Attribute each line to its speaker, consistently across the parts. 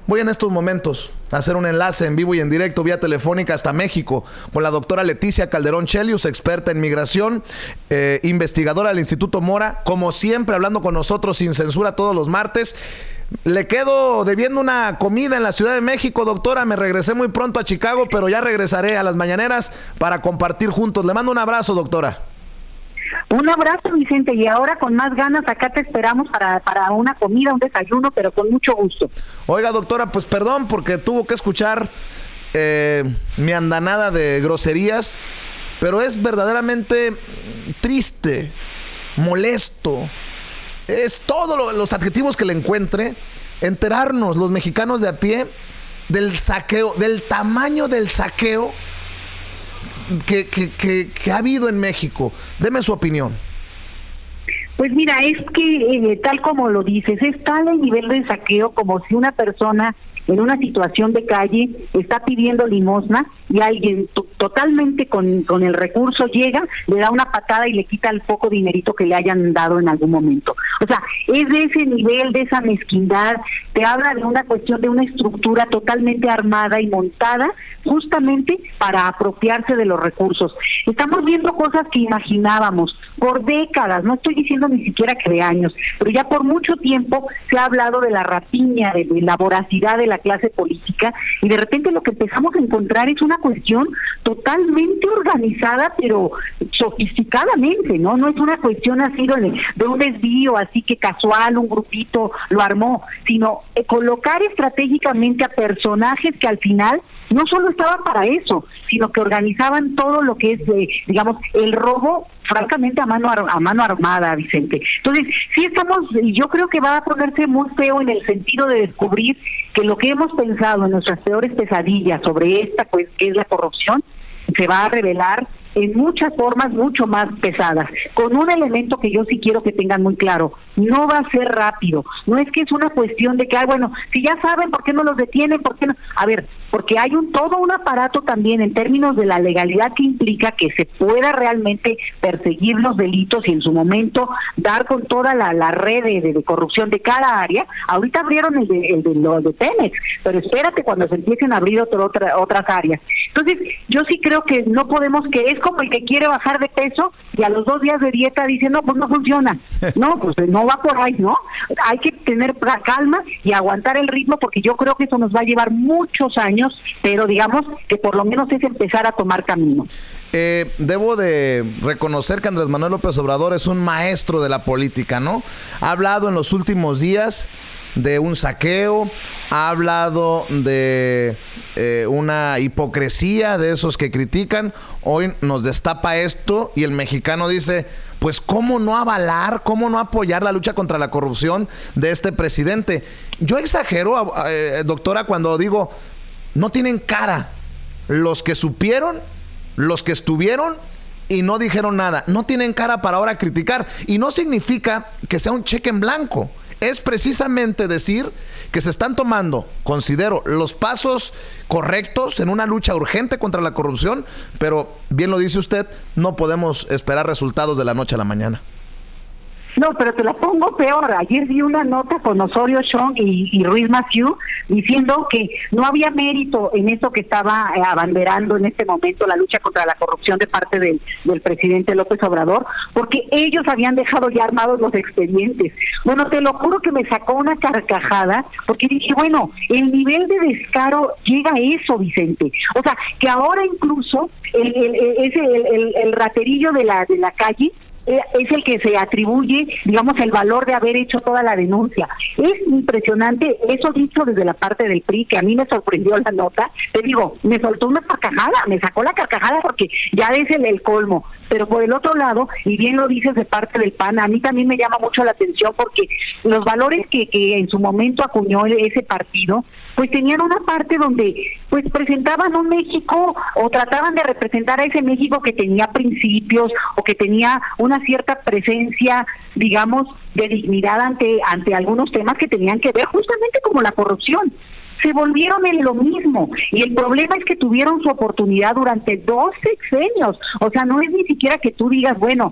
Speaker 1: Voy en estos momentos a hacer un enlace en vivo y en directo vía telefónica hasta México con la doctora Leticia Calderón Chelius, experta en migración, investigadora del Instituto Mora, como siempre hablando con nosotros sin censura todos los martes. Le quedo debiendo una comida en la Ciudad de México, doctora. Me regresé muy pronto a Chicago, pero ya regresaré a las mañaneras para compartir juntos. Le mando un abrazo, doctora.
Speaker 2: Un abrazo, Vicente, y ahora con más ganas acá te esperamos para una comida, un desayuno, pero con mucho gusto.
Speaker 1: Oiga, doctora, pues perdón porque tuvo que escuchar mi andanada de groserías, pero es verdaderamente triste, molesto, es todos los adjetivos que le encuentre, enterarnos los mexicanos de a pie del saqueo, del tamaño del saqueo que ha habido en México. Deme su opinión.
Speaker 2: Pues mira, es que tal como lo dices, es tal el nivel de saqueo como si una persona en una situación de calle está pidiendo limosna y alguien totalmente con el recurso llega, le da una patada y le quita el poco dinerito que le hayan dado en algún momento. O sea, es de ese nivel, de esa mezquindad. Te habla de una cuestión de una estructura totalmente armada y montada justamente para apropiarse de los recursos. Estamos viendo cosas que imaginábamos por décadas, no estoy diciendo ni siquiera que de años, pero ya por mucho tiempo se ha hablado de la rapiña, de la voracidad de la clase política, y de repente lo que empezamos a encontrar es una cuestión totalmente organizada, pero sofisticadamente, ¿no? No es una cuestión así de un desvío así que casual, un grupito lo armó, sino colocar estratégicamente a personajes que al final no solo estaban para eso, sino que organizaban todo lo que es, digamos, el robo, francamente a mano armada, Vicente. Entonces, sí estamos, yo creo que va a ponerse muy feo en el sentido de descubrir que lo que hemos pensado en nuestras peores pesadillas sobre esta, pues, que es la corrupción, se va a revelar en muchas formas mucho más pesadas, con un elemento que yo sí quiero que tengan muy claro: no va a ser rápido, no es que es una cuestión de que, bueno, si ya saben, ¿por qué no los detienen? ¿Por qué no? A ver, porque hay todo un aparato también en términos de la legalidad que implica que se pueda realmente perseguir los delitos y en su momento dar con toda la red de corrupción de cada área. Ahorita abrieron el de Pemex, pero espérate cuando se empiecen a abrir otras áreas. Entonces, yo sí creo que no podemos, que es como el que quiere bajar de peso y a los 2 días de dieta dice, no, pues no funciona. No, pues no va por ahí, ¿no? Hay que tener calma y aguantar el ritmo, porque yo creo que eso nos va a llevar muchos años, pero digamos que por lo menos es empezar a tomar camino.
Speaker 1: Debo de reconocer que Andrés Manuel López Obrador es un maestro de la política, ¿no? Ha hablado en los últimos días de un saqueo, ha hablado de una hipocresía de esos que critican. Hoy nos destapa esto y el mexicano dice, pues ¿cómo no avalar, cómo no apoyar la lucha contra la corrupción de este presidente? Yo exagero, doctora, cuando digo, no tienen cara los que supieron, los que estuvieron y no dijeron nada. No tienen cara para ahora criticar, y no significa que sea un cheque en blanco. Es precisamente decir que se están tomando, considero, los pasos correctos en una lucha urgente contra la corrupción, pero bien lo dice usted, no podemos esperar resultados de la noche a la mañana.
Speaker 2: No, pero te la pongo peor. Ayer vi una nota con Osorio Chong y Ruiz Massieu diciendo que no había mérito en eso que estaba abanderando en este momento la lucha contra la corrupción de parte del presidente López Obrador, porque ellos habían dejado ya armados los expedientes. Bueno, te lo juro que me sacó una carcajada, porque dije, bueno, el nivel de descaro llega a eso, Vicente. O sea, que ahora incluso el raterillo de la calle es el que se atribuye, digamos, el valor de haber hecho toda la denuncia. Es impresionante, eso dicho desde la parte del PRI, que a mí me sorprendió la nota. Te digo, me soltó una carcajada, me sacó la carcajada porque ya es el colmo. Pero por el otro lado, y bien lo dices de parte del PAN, a mí también me llama mucho la atención, porque los valores que en su momento acuñó ese partido, pues tenían una parte donde pues presentaban un México, o trataban de representar a ese México que tenía principios, o que tenía una cierta presencia, digamos, de dignidad ante algunos temas que tenían que ver justamente como la corrupción. se volvieron en lo mismo. Y el problema es que tuvieron su oportunidad durante 2 sexenios. O sea, no es ni siquiera que tú digas, bueno,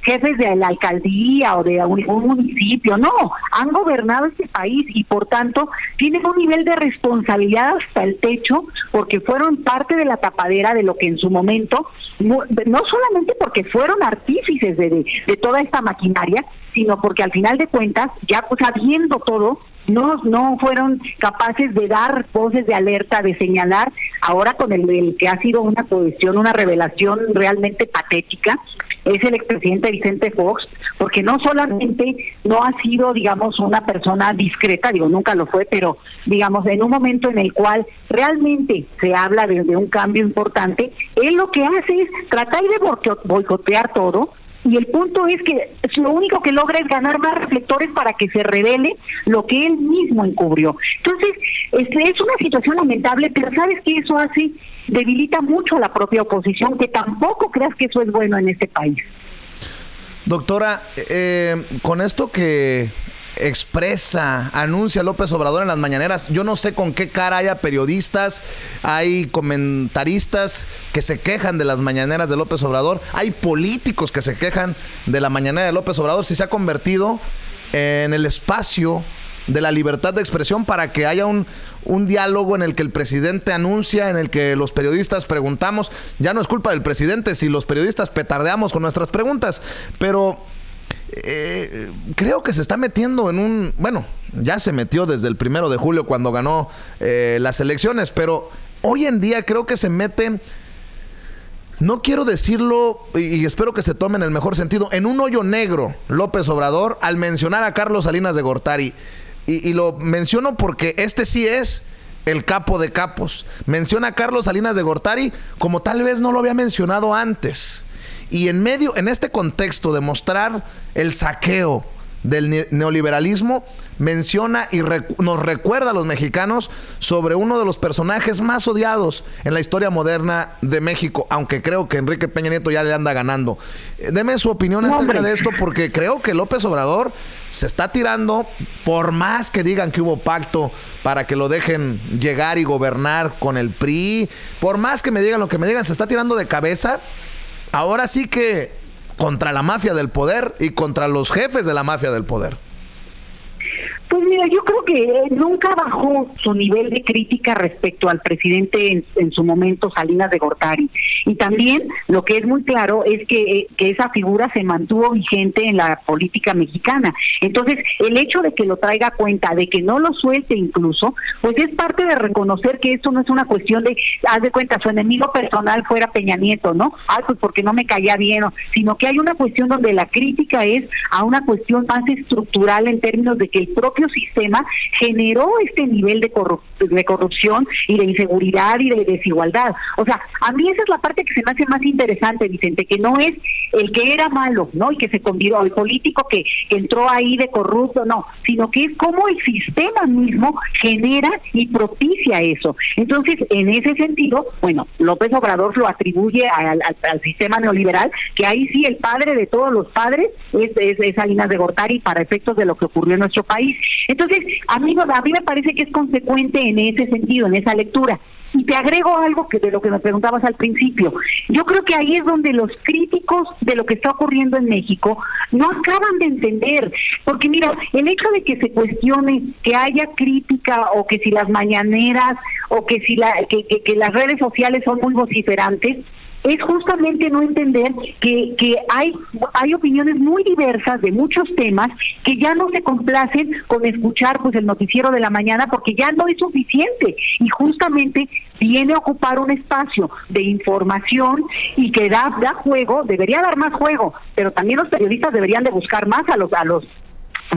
Speaker 2: jefes de la alcaldía o de un municipio. No, han gobernado este país y por tanto tienen un nivel de responsabilidad hasta el techo, porque fueron parte de la tapadera de lo que en su momento, no solamente porque fueron artífices de toda esta maquinaria, sino porque al final de cuentas, ya pues sabiendo todo, no fueron capaces de dar voces de alerta, de señalar, ahora con el que ha sido una cuestión, una revelación realmente patética, es el expresidente Vicente Fox, porque no solamente no ha sido, digamos, una persona discreta, nunca lo fue, pero, digamos, en un momento en el cual realmente se habla de un cambio importante, él lo que hace es tratar de boicotear todo. Y el punto es que lo único que logra es ganar más reflectores para que se revele lo que él mismo encubrió. Entonces, es una situación lamentable, pero ¿sabes qué eso hace? Debilita mucho a la propia oposición, que tampoco creas que eso es bueno en este país.
Speaker 1: Doctora, con esto que anuncia López Obrador en las mañaneras, yo no sé con qué cara haya periodistas, hay comentaristas que se quejan de las mañaneras de López Obrador, hay políticos que se quejan de la mañanera de López Obrador, si se ha convertido en el espacio de la libertad de expresión para que haya un diálogo en el que el presidente anuncia, en el que los periodistas preguntamos. Ya no es culpa del presidente si los periodistas petardeamos con nuestras preguntas, pero creo que se está metiendo en bueno, ya se metió desde el 1 de julio cuando ganó las elecciones, pero hoy en día creo que se mete, no quiero decirlo y espero que se tome en el mejor sentido, en un hoyo negro López Obrador al mencionar a Carlos Salinas de Gortari. Y lo menciono porque este sí es el capo de capos. Menciona a Carlos Salinas de Gortari como tal vez no lo había mencionado antes. Y en este contexto de mostrar el saqueo del neoliberalismo, menciona y nos recuerda a los mexicanos sobre uno de los personajes más odiados en la historia moderna de México, aunque creo que Enrique Peña Nieto ya le anda ganando. Deme su opinión acerca de esto, porque creo que López Obrador se está tirando, por más que digan que hubo pacto para que lo dejen llegar y gobernar con el PRI, por más que me digan lo que me digan, se está tirando de cabeza. Ahora sí que contra la mafia del poder y contra los jefes de la mafia del poder.
Speaker 2: Pues mira, yo creo que nunca bajó su nivel de crítica respecto al presidente en su momento, Salinas de Gortari. Y también lo que es muy claro es que esa figura se mantuvo vigente en la política mexicana. Entonces, el hecho de que lo traiga a cuenta, de que no lo suelte incluso, pues es parte de reconocer que esto no es una cuestión de, haz de cuenta, su enemigo personal fuera Peña Nieto, ¿no? Pues porque no me caía bien, sino que hay una cuestión donde la crítica es a una cuestión más estructural en términos de que el propio sistema generó este nivel de corrupción y de inseguridad y de desigualdad. O sea, a mí esa es la parte que se me hace más interesante, Vicente, que no es el que era malo, ¿no? Y que se convirtió, el político que entró ahí de corrupto, no, sino que es cómo el sistema mismo genera y propicia eso. Entonces, en ese sentido, bueno, López Obrador lo atribuye al sistema neoliberal, que ahí sí el padre de todos los padres es Salinas de Gortari para efectos de lo que ocurrió en nuestro país. Entonces, a mí me parece que es consecuente en ese sentido, en esa lectura. Y te agrego algo de lo que me preguntabas al principio. Yo creo que ahí es donde los críticos de lo que está ocurriendo en México no acaban de entender. Porque mira, el hecho de que se cuestione que haya crítica o que si las mañaneras o que si que las redes sociales son muy vociferantes, es justamente no entender que hay opiniones muy diversas de muchos temas que ya no se complacen con escuchar pues el noticiero de la mañana, porque ya no es suficiente y justamente viene a ocupar un espacio de información y que da juego, debería dar más juego, pero también los periodistas deberían de buscar más a los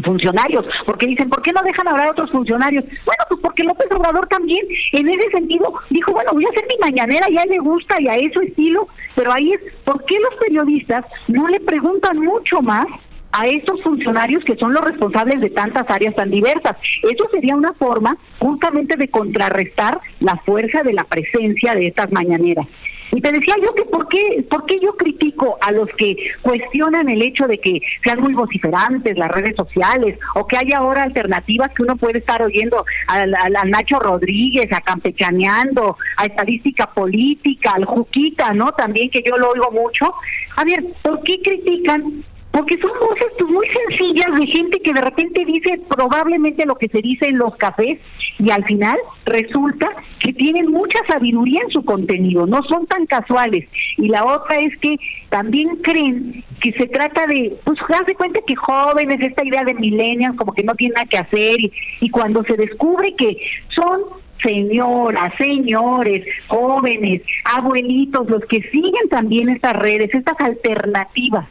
Speaker 2: funcionarios, porque dicen, ¿por qué no dejan hablar a otros funcionarios? Bueno, pues porque López Obrador también, en ese sentido, dijo, bueno, voy a hacer mi mañanera y a él le gusta y a eso estilo, pero ahí es, ¿por qué los periodistas no le preguntan mucho más a estos funcionarios que son los responsables de tantas áreas tan diversas? Eso sería una forma justamente de contrarrestar la fuerza de la presencia de estas mañaneras. Y te decía yo que ¿por qué yo critico a los que cuestionan el hecho de que sean muy vociferantes las redes sociales, o que haya ahora alternativas que uno puede estar oyendo a Nacho Rodríguez, a Campechaneando, a Estadística Política, al Juquita, ¿no? También, que yo lo oigo mucho. A ver, ¿por qué critican? Porque son voces pues muy sencillas de gente que de repente dice probablemente lo que se dice en los cafés, y al final resulta que tienen mucha sabiduría en su contenido, no son tan casuales. Y la otra es que también creen que se trata de, pues haz de cuenta que jóvenes, esta idea de millennials como que no tienen nada que hacer, y cuando se descubre que son señoras, señores, jóvenes, abuelitos, los que siguen también estas redes, estas alternativas,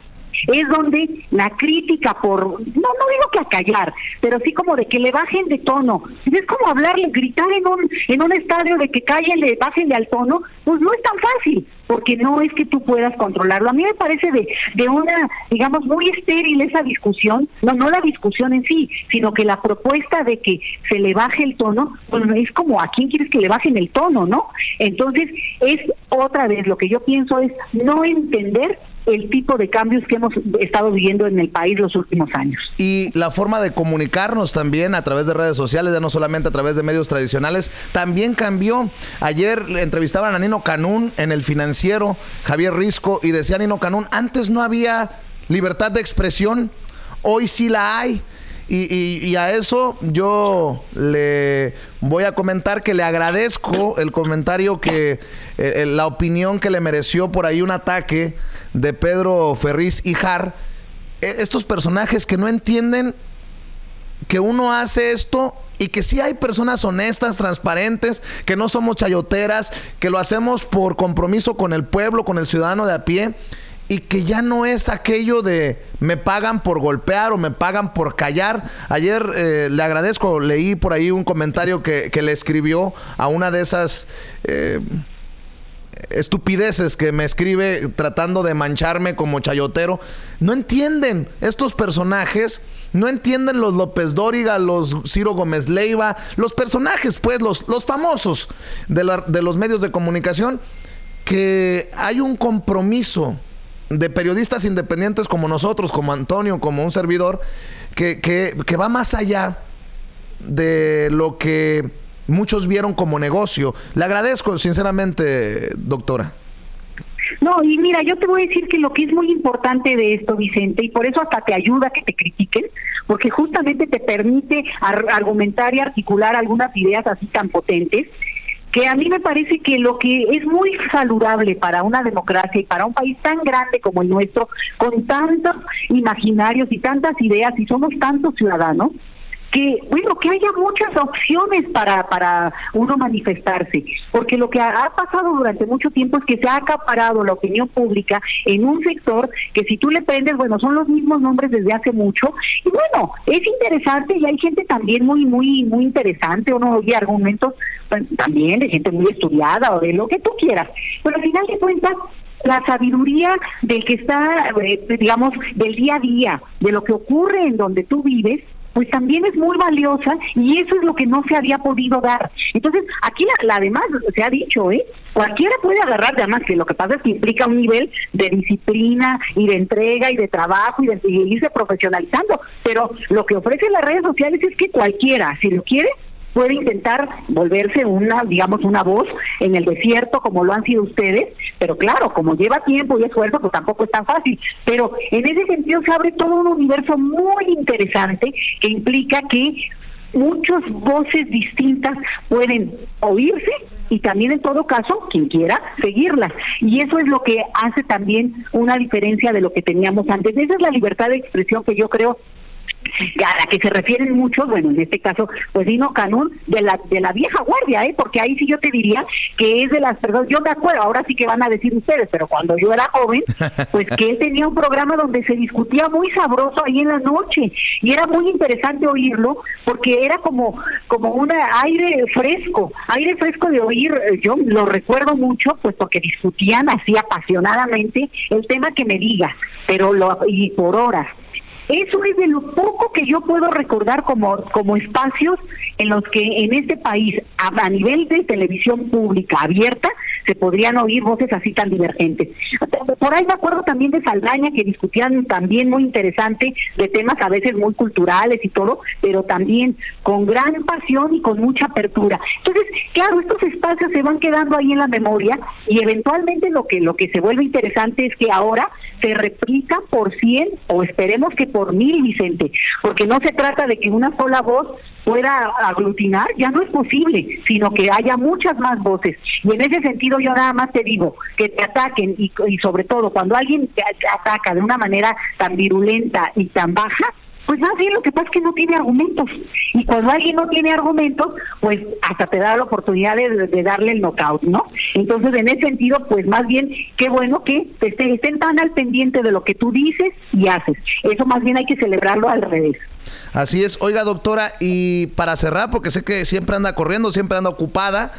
Speaker 2: es donde la crítica no digo que acallar, pero sí como de que le bajen de tono. Es como hablarle, gritar en un estadio de que cállenle, bájenle al tono, pues no es tan fácil, porque no es que tú puedas controlarlo. A mí me parece de una, digamos, muy estéril esa discusión, no la discusión en sí, sino que la propuesta de que se le baje el tono, pues es como, ¿a quién quieres que le bajen el tono, no? Entonces, es otra vez, lo que yo pienso es no entender el tipo de cambios que hemos estado viviendo en el país los últimos años.
Speaker 1: Y la forma de comunicarnos también a través de redes sociales, ya no solamente a través de medios tradicionales, también cambió. Ayer entrevistaban a Nino Canún en El Financiero, Javier Risco, y decía Nino Canún, antes no había libertad de expresión, hoy sí la hay. Y a eso yo le voy a comentar que le agradezco el comentario que la opinión que le mereció por ahí un ataque de Pedro Ferriz Hijar. Estos personajes que no entienden que uno hace esto y que sí hay personas honestas, transparentes, que no somos chayoteras, que lo hacemos por compromiso con el pueblo, con el ciudadano de a pie, y que ya no es aquello de me pagan por golpear o me pagan por callar. Ayer le agradezco, leí por ahí un comentario que le escribió a una de esas estupideces que me escribe tratando de mancharme como chayotero. No entienden estos personajes, no entienden los López Dóriga, los Ciro Gómez Leiva, los personajes, pues, los famosos de los medios de comunicación, que hay un compromiso de periodistas independientes como nosotros, como Antonio, como un servidor, que va más allá de lo que muchos vieron como negocio. Le agradezco sinceramente, doctora.
Speaker 2: No, y mira, yo te voy a decir que lo que es muy importante de esto, Vicente, y por eso hasta te ayuda que te critiquen, porque justamente te permite argumentar y articular algunas ideas así tan potentes, que a mí me parece que lo que es muy saludable para una democracia y para un país tan grande como el nuestro, con tantos imaginarios y tantas ideas, y somos tantos ciudadanos, que bueno, que haya muchas opciones para uno manifestarse, porque lo que ha pasado durante mucho tiempo es que se ha acaparado la opinión pública en un sector que, si tú le prendes, bueno, son los mismos nombres desde hace mucho, y bueno, es interesante, y hay gente también muy interesante, uno oye argumentos también de gente muy estudiada o de lo que tú quieras, pero al final de cuentas la sabiduría del que está, digamos, del día a día, de lo que ocurre en donde tú vives, pues también es muy valiosa, y eso es lo que no se había podido dar. Entonces, aquí además se ha dicho, cualquiera puede agarrar, además que lo que pasa es que implica un nivel de disciplina y de entrega y de trabajo y de irse profesionalizando, pero lo que ofrecen las redes sociales es que cualquiera, si lo quiere, puede intentar volverse una voz en el desierto, como lo han sido ustedes, pero claro, como lleva tiempo y esfuerzo, pues tampoco es tan fácil. Pero en ese sentido se abre todo un universo muy interesante que implica que muchas voces distintas pueden oírse, y también, en todo caso, quien quiera seguirlas. Y eso es lo que hace también una diferencia de lo que teníamos antes. Esa es la libertad de expresión que yo creo a la que se refieren muchos, bueno, en este caso, pues Nino Canún, de la vieja guardia, porque ahí sí yo te diría que es de las personas, yo me acuerdo, ahora sí que van a decir ustedes, pero cuando yo era joven, pues que él tenía un programa donde se discutía muy sabroso ahí en la noche, y era muy interesante oírlo, porque era como un aire fresco de oír. Yo lo recuerdo mucho, pues porque discutían así apasionadamente el tema que me digas, y por horas. Eso es de lo poco que yo puedo recordar como espacios en los que en este país, a nivel de televisión pública abierta, se podrían oír voces así tan divergentes. Por ahí me acuerdo también de Saldaña, que discutían también muy interesante de temas a veces muy culturales y todo, pero también con gran pasión y con mucha apertura. Entonces, claro, estos espacios se van quedando ahí en la memoria y eventualmente lo que se vuelve interesante es que ahora se replica por 100 o esperemos que por 1000, Vicente, porque no se trata de que una sola voz pueda aglutinar, ya no es posible, sino que haya muchas más voces. Y en ese sentido yo nada más te digo, que te ataquen y sobre todo cuando alguien te ataca de una manera tan virulenta y tan baja, pues más bien lo que pasa es que no tiene argumentos. Y cuando alguien no tiene argumentos, pues hasta te da la oportunidad de darle el knockout, ¿no? Entonces, en ese sentido, pues más bien, qué bueno que estén tan al pendiente de lo que tú dices y haces. Eso más bien hay que celebrarlo al revés.
Speaker 1: Así es. Oiga, doctora, y para cerrar, porque sé que siempre anda corriendo, siempre anda ocupada,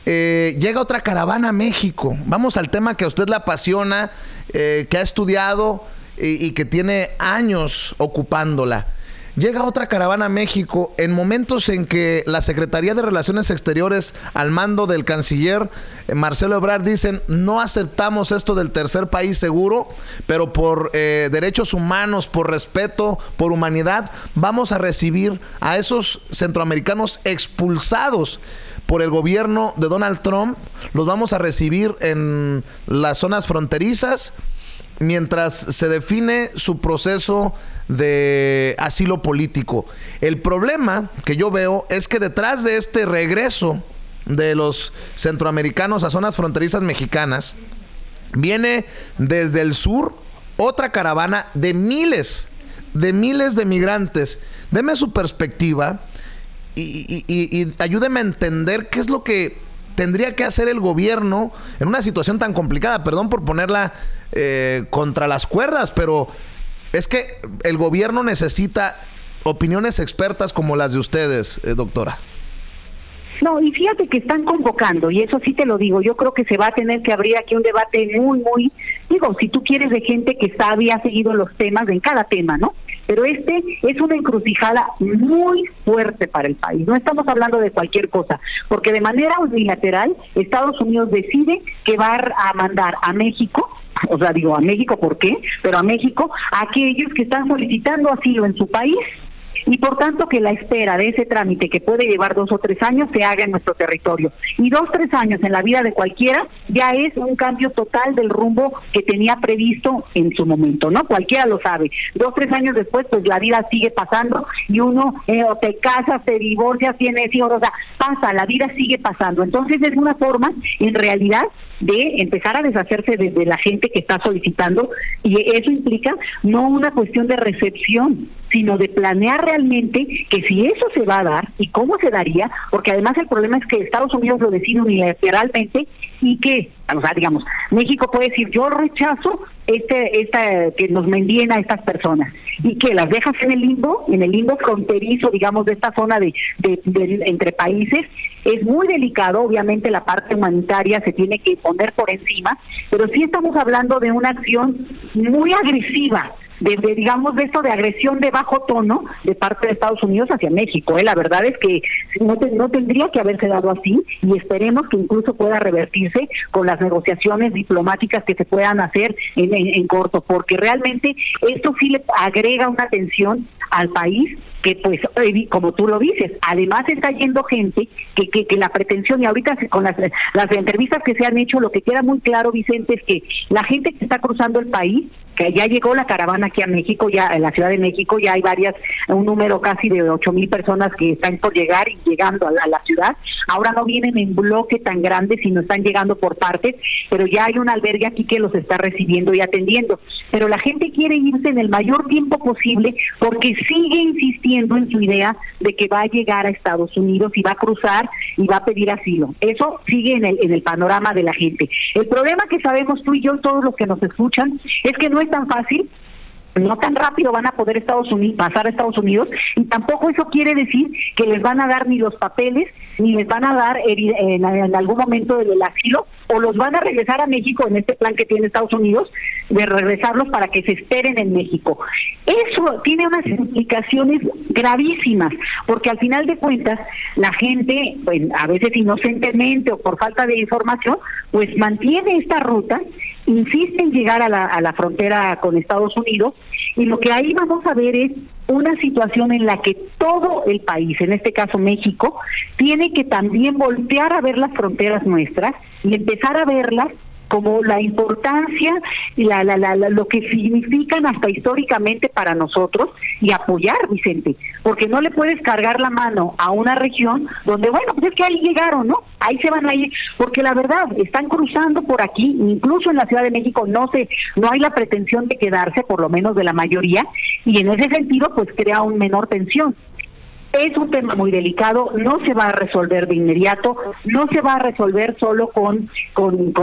Speaker 1: llega otra caravana a México. Vamos al tema que a usted le apasiona, que ha estudiado y que tiene años ocupándola. Llega otra caravana a México en momentos en que la Secretaría de Relaciones Exteriores, al mando del canciller Marcelo Ebrard, dicen: no aceptamos esto del tercer país seguro, pero por derechos humanos, por respeto, por humanidad, vamos a recibir a esos centroamericanos expulsados por el gobierno de Donald Trump. Los vamos a recibir en las zonas fronterizas mientras se define su proceso de asilo político. El problema que yo veo es que detrás de este regreso de los centroamericanos a zonas fronterizas mexicanas, viene desde el sur otra caravana de miles de migrantes. Deme su perspectiva y ayúdeme a entender qué es lo que tendría que hacer el gobierno en una situación tan complicada. Perdón por ponerla contra las cuerdas, pero es que el gobierno necesita opiniones expertas como las de ustedes, doctora.
Speaker 2: No, y fíjate que están convocando, y eso sí te lo digo, yo creo que se va a tener que abrir aquí un debate muy, digo, si tú quieres, de gente que sabe, ha seguido los temas, en cada tema, ¿no? Pero este es una encrucijada muy fuerte para el país. No estamos hablando de cualquier cosa, porque de manera unilateral Estados Unidos decide que va a mandar a México, o sea, digo a México, ¿por qué? Pero a México, a aquellos que están solicitando asilo en su país, y por tanto que la espera de ese trámite, que puede llevar 2 o 3 años, se haga en nuestro territorio. Y 2 o 3 años en la vida de cualquiera ya es un cambio total del rumbo que tenía previsto en su momento, ¿no? Cualquiera lo sabe. 2 o 3 años después, pues la vida sigue pasando y uno te casas, te divorcias, tienes hijos, o sea, pasa, la vida sigue pasando. Entonces es una forma, en realidad, de empezar a deshacerse de la gente que está solicitando, y eso implica no una cuestión de recepción, sino de planear realmente que si eso se va a dar y cómo se daría, porque además el problema es que Estados Unidos lo decide unilateralmente y que, o sea, digamos, México puede decir: yo rechazo que nos envíen a estas personas, y que las dejas en el limbo fronterizo, digamos, de esta zona de entre países. Es muy delicado, obviamente la parte humanitaria se tiene que poner por encima, pero sí estamos hablando de una acción muy agresiva, digamos, de esto de agresión de bajo tono de parte de Estados Unidos hacia México. La verdad es que no tendría que haberse dado así, y esperemos que incluso pueda revertirse con las negociaciones diplomáticas que se puedan hacer en corto, porque realmente esto sí le agrega una tensión al país, que pues, como tú lo dices, además está yendo gente que la pretensión, y ahorita con las entrevistas que se han hecho, lo que queda muy claro, Vicente, es que la gente que está cruzando el país, que ya llegó la caravana aquí a México, ya en la Ciudad de México, ya hay un número casi de 8,000 personas que están por llegar y llegando a la ciudad. Ahora no vienen en bloque tan grande, sino están llegando por partes, pero ya hay un albergue aquí que los está recibiendo y atendiendo. Pero la gente quiere irse en el mayor tiempo posible, porque sigue insistiendo en su idea de que va a llegar a Estados Unidos y va a cruzar y va a pedir asilo. Eso sigue en el panorama de la gente. El problema que sabemos tú y yo y todos los que nos escuchan es que no es tan fácil no tan rápido van a poder pasar a Estados Unidos, y tampoco eso quiere decir que les van a dar ni los papeles, ni les van a dar en algún momento el asilo, o los van a regresar a México en este plan que tiene Estados Unidos, de regresarlos para que se esperen en México. Eso tiene unas implicaciones gravísimas, porque al final de cuentas, la gente, pues, a veces inocentemente o por falta de información, pues mantiene esta ruta, insiste en llegar a la frontera con Estados Unidos, y lo que ahí vamos a ver es una situación en la que todo el país, en este caso México, tiene que también voltear a ver las fronteras nuestras y empezar a verlas como la importancia y lo que significan hasta históricamente para nosotros, y apoyar, Vicente, porque no le puedes cargar la mano a una región donde, bueno, pues es que ahí llegaron, ¿no? Ahí se van a ir, porque la verdad, están cruzando por aquí, incluso en la Ciudad de México no hay la pretensión de quedarse, por lo menos de la mayoría, y en ese sentido, pues crea un menor tensión. Es un tema muy delicado, no se va a resolver de inmediato, no se va a resolver solo con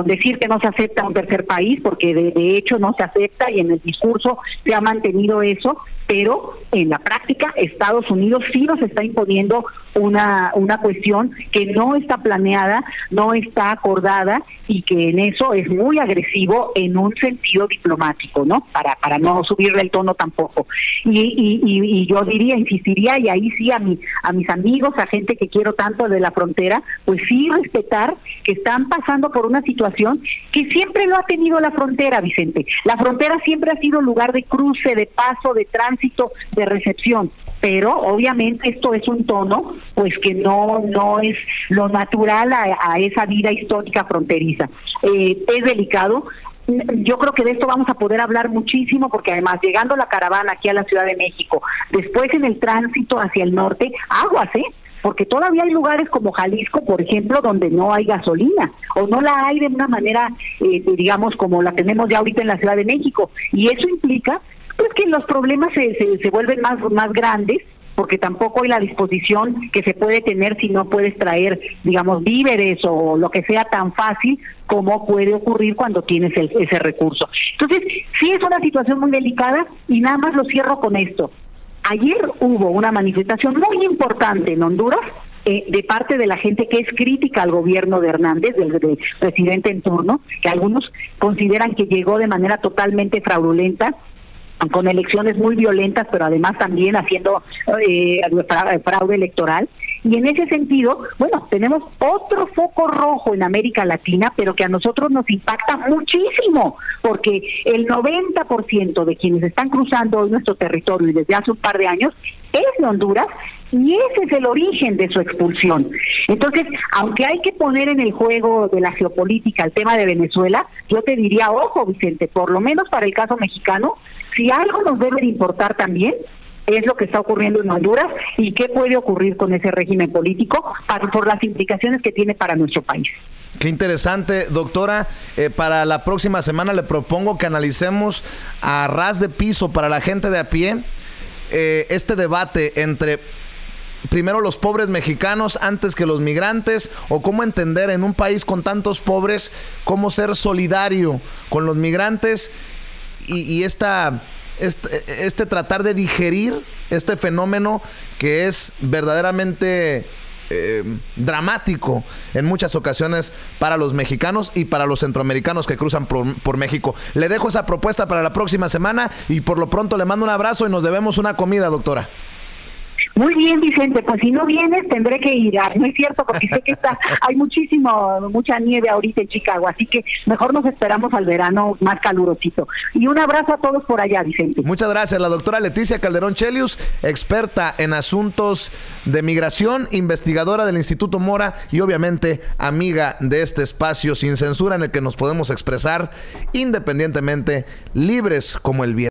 Speaker 2: decir que no se acepta un tercer país, porque de hecho no se acepta, y en el discurso se ha mantenido eso, pero en la práctica Estados Unidos sí nos está imponiendo una cuestión que no está planeada, no está acordada, y que en eso es muy agresivo en un sentido diplomático, ¿no? Para no subirle el tono tampoco. Y yo insistiría, y ahí sí a mis amigos, a gente que quiero tanto de la frontera, pues sí respetar que están pasando por una situación que siempre lo ha tenido la frontera, Vicente. La frontera siempre ha sido lugar de cruce, de paso, de tránsito, de recepción. Pero obviamente esto es un tono pues que no es lo natural a esa vida histórica fronteriza. Es delicado. Yo creo que de esto vamos a poder hablar muchísimo, porque además, llegando la caravana aquí a la Ciudad de México, después en el tránsito hacia el norte, aguas, porque todavía hay lugares como Jalisco, por ejemplo, donde no hay gasolina, o no la hay de una manera, digamos, como la tenemos ya ahorita en la Ciudad de México, y eso implica pues que los problemas se vuelven más grandes, porque tampoco hay la disposición que se puede tener si no puedes traer, digamos, víveres o lo que sea tan fácil como puede ocurrir cuando tienes ese recurso. Entonces, sí es una situación muy delicada, y nada más lo cierro con esto. Ayer hubo una manifestación muy importante en Honduras, de parte de la gente que es crítica al gobierno de Hernández, del presidente en turno, que algunos consideran que llegó de manera totalmente fraudulenta, con elecciones muy violentas, pero además también haciendo fraude electoral. Y en ese sentido, bueno, tenemos otro foco rojo en América Latina, pero que a nosotros nos impacta muchísimo, porque el 90% de quienes están cruzando hoy nuestro territorio, y desde hace un par de años, es de Honduras, y ese es el origen de su expulsión. Entonces, aunque hay que poner en el juego de la geopolítica el tema de Venezuela, yo te diría, ojo, Vicente, por lo menos para el caso mexicano, si algo nos debe de importar también, es lo que está ocurriendo en Honduras y qué puede ocurrir con ese régimen político por las implicaciones que tiene para nuestro país.
Speaker 1: Qué interesante, doctora. Para la próxima semana le propongo que analicemos a ras de piso, para la gente de a pie, este debate entre primero los pobres mexicanos antes que los migrantes, o cómo entender en un país con tantos pobres, cómo ser solidario con los migrantes, y este tratar de digerir este fenómeno que es verdaderamente dramático en muchas ocasiones para los mexicanos y para los centroamericanos que cruzan por México. Le dejo esa propuesta para la próxima semana, y por lo pronto le mando un abrazo y nos debemos una comida, doctora.
Speaker 2: Muy bien, Vicente, pues si no vienes tendré que ir, no es cierto, porque sé que hay mucha nieve ahorita en Chicago, así que mejor nos esperamos al verano más calurosito. Y un abrazo a todos por allá, Vicente.
Speaker 1: Muchas gracias. La doctora Leticia Calderón Chelius, experta en asuntos de migración, investigadora del Instituto Mora y obviamente amiga de este espacio sin censura, en el que nos podemos expresar independientemente, libres como el viento.